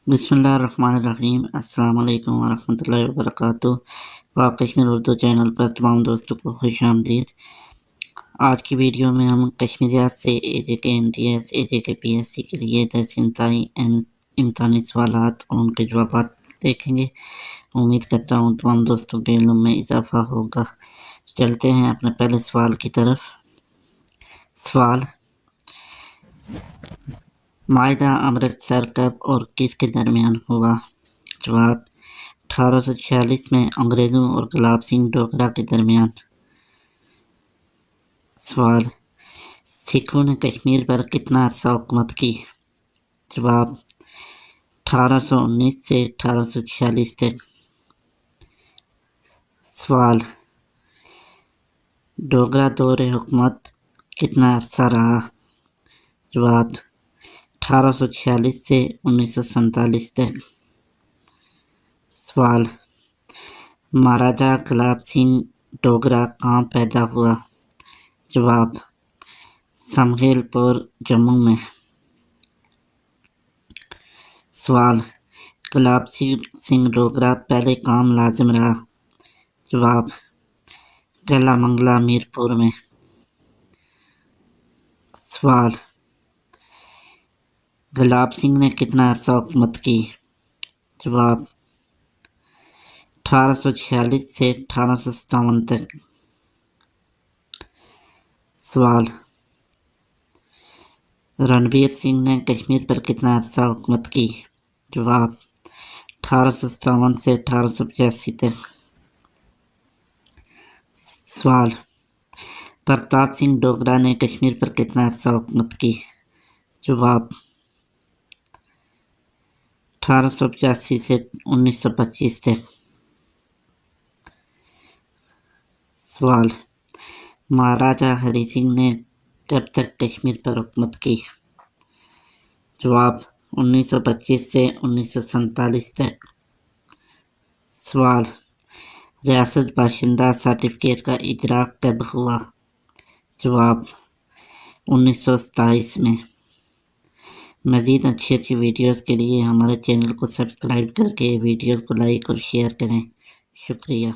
بسم اللہ الرحمن الرحیم۔ السلام علیکم ورحمۃ اللہ وبرکاتہ۔ کشمیر اردو چینل پر تمام دوستوں کو خوش آمدید۔ آج کی ویڈیو میں ہم کشمیریات سے AJK NTS AJK PSC کے لیے درس امتحانی سوالات اور ان کے جوابات دیکھیں گے۔ امید کرتا ہوں تمام دوستوں کے علم میں اضافہ ہوگا۔ چلتے ہیں اپنے پہلے سوال کی طرف۔ سوال: معاہدہ امرتسر کب اور کس کے درمیان ہوا؟ جواب: 1846 میں انگریزوں اور گلاب سنگھ ڈوگرا کے درمیان۔ سوال: سکھوں نے کشمیر پر کتنا عرصہ حکومت کی؟ جواب: 1819 سے 1846 تک۔ سوال: ڈوگرا دور حکومت کتنا عرصہ رہا؟ جواب: 1846 سے 1947 تک۔ سوال: مہاراجہ گلاب سنگھ ڈوگرا کہاں پیدا ہوا؟ جواب: سمگیل پور، جموں میں۔ سوال: گلاب سنگھ ڈوگرا پہلے کہاں ملازم رہا؟ جواب: گلا منگلا میرپور میں۔ سوال: گلاب سنگھ نے کتنا عرصہ حکومت کی؟ جواب: 1846 سے 1857 تک۔ سوال: رنویر سنگھ نے کشمیر پر کتنا عرصہ حکومت کی؟ جواب: 1857 سے 1885 تک۔ سوال: پرتاپ سنگھ ڈوگرا نے کشمیر پر کتنا عرصہ حکومت کی؟ جواب: 1885 سے 1925 تک۔ سوال: مہاراجہ ہری سنگھ نے کب تک کشمیر پر حکومت کی؟ جواب: 1925 سے 1947 تک۔ سوال: ریاست باشندہ سرٹیفکیٹ کا اجراء کب ہوا؟ جواب: 1927 میں۔ مزید اچھی ویڈیوز کے لیے ہمارے چینل کو سبسکرائب کر کے ویڈیوز کو لائک اور شیئر کریں۔ شکریہ۔